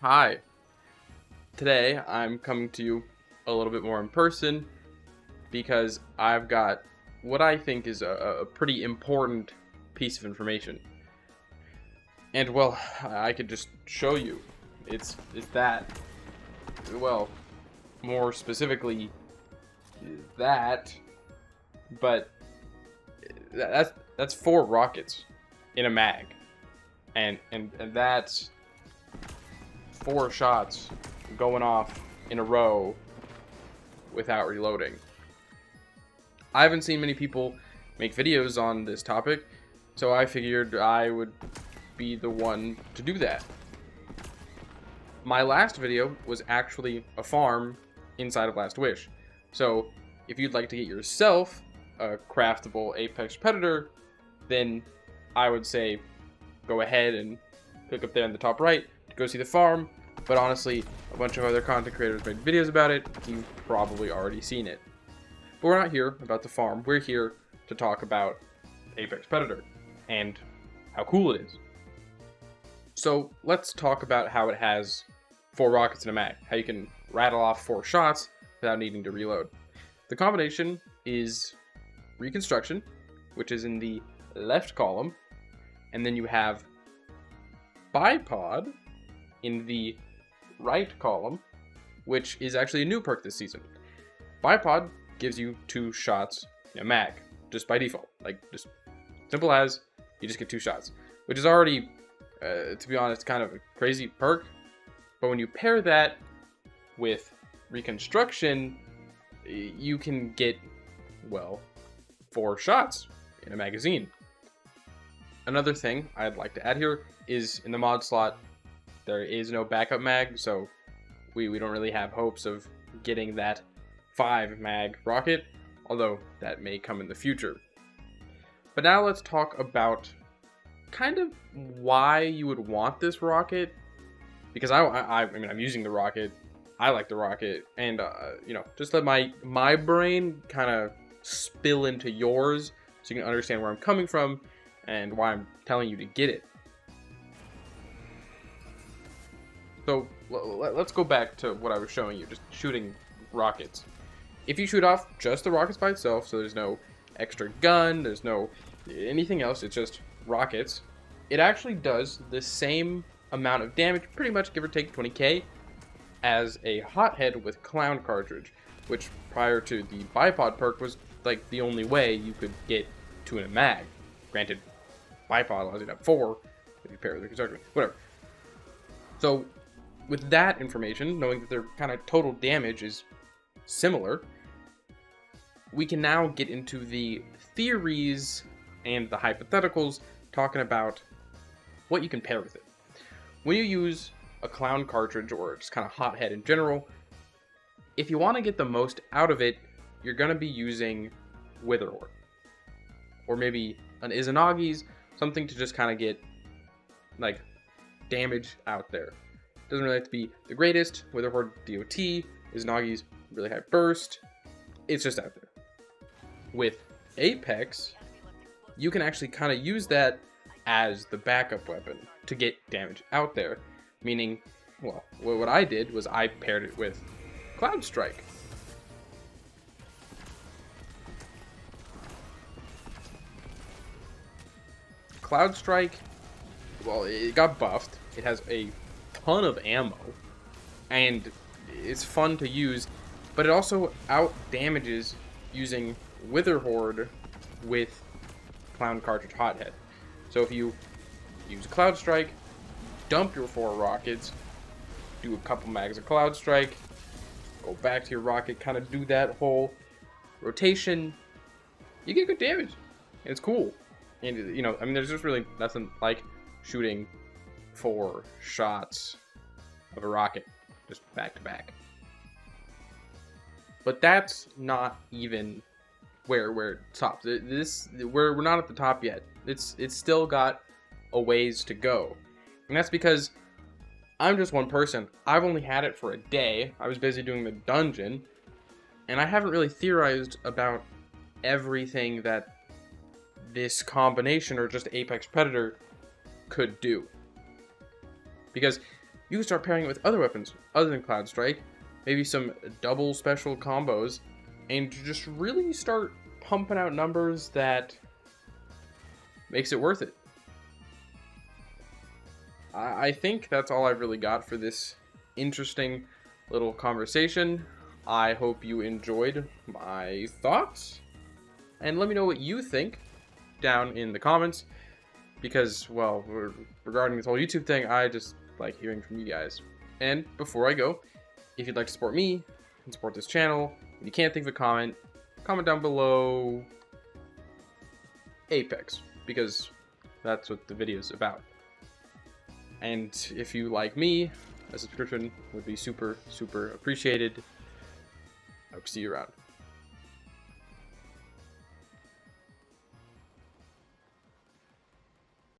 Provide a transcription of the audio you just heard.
Hi. Today I'm coming to you a little bit more in person because I've got what I think is a pretty important piece of information. And well, I could just show you. It's that. Well, more specifically that, but that's four rockets in a mag. And that's four shots going off in a row without reloading. I haven't seen many people make videos on this topic, so I figured I would be the one to do that. My last video was actually a farm inside of Last Wish, so if you'd like to get yourself a craftable Apex Predator, then I would say go ahead and click up there in the top right to go see the farm. But honestly, a bunch of other content creators made videos about it. You've probably already seen it. But we're not here about the farm. We're here to talk about Apex Predator and how cool it is. So let's talk about how it has four rockets in a mag. How you can rattle off four shots without needing to reload. The combination is Reconstruction, which is in the left column. And then you have Bipod in the right column, which is actually a new perk this season. Bipod gives you two shots in a mag, just by default. Like, just simple as, you just get two shots. Which is already, to be honest, kind of a crazy perk. But when you pair that with Reconstruction, you can get, well, four shots in a magazine. Another thing I'd like to add here is in the mod slot, there is no backup mag, so we don't really have hopes of getting that 5 mag rocket, although that may come in the future. But now let's talk about kind of why you would want this rocket, because I mean, I'm using the rocket, I like the rocket, and just let my brain kind of spill into yours so you can understand where I'm coming from and why I'm telling you to get it. So let's go back to what I was showing you, just shooting rockets. If you shoot off just the rockets by itself, so there's no extra gun, there's no anything else, it's just rockets, it actually does the same amount of damage, pretty much give or take 20k, as a hothead with clown cartridge, which prior to the bipod perk was like the only way you could get two in a mag. Granted, bipod allows you to have 4 if you pair with the construction, whatever. So with that information, knowing that their kind of total damage is similar, we can now get into the theories and the hypotheticals talking about what you can pair with it. When you use a clown cartridge or just kind of hothead in general, if you want to get the most out of it, you're going to be using Witherhoard. Or maybe an Izanagi's, something to just kind of get like damage out there. Doesn't really have to be the greatest. Witherhoard DOT, Izanagi's really high burst. It's just out there. With Apex, you can actually kind of use that as the backup weapon to get damage out there. Meaning, well, what I did was I paired it with Cloud Strike. Cloud Strike, well, it got buffed. It has a ton of ammo, and it's fun to use, but it also out damages using Witherhoard with Clown Cartridge Hothead. So if you use Cloud Strike, dump your 4 rockets, do a couple mags of Cloud Strike, go back to your rocket, kind of do that whole rotation, you get good damage, and it's cool. And I mean, there's just really nothing like shooting 4 shots of a rocket just back to back. But that's not even where it stops. We're not at the top yet. It's still got a ways to go, and that's because I'm just one person. I've only had it for a day. I was busy doing the dungeon, and I haven't really theorized about everything that this combination or just Apex Predator could do. Because you can start pairing it with other weapons other than Cloud Strike, maybe some double special combos, and just really start pumping out numbers that makes it worth it. I think that's all I've really got for this interesting little conversation. I hope you enjoyed my thoughts, and let me know what you think down in the comments, because, well, regarding this whole YouTube thing, I just like hearing from you guys. And before I go, if you'd like to support me and support this channel, if you can't think of a comment down below Apex, because that's what the video is about. And if you like me, a subscription would be super, super appreciated. I hope to see you around.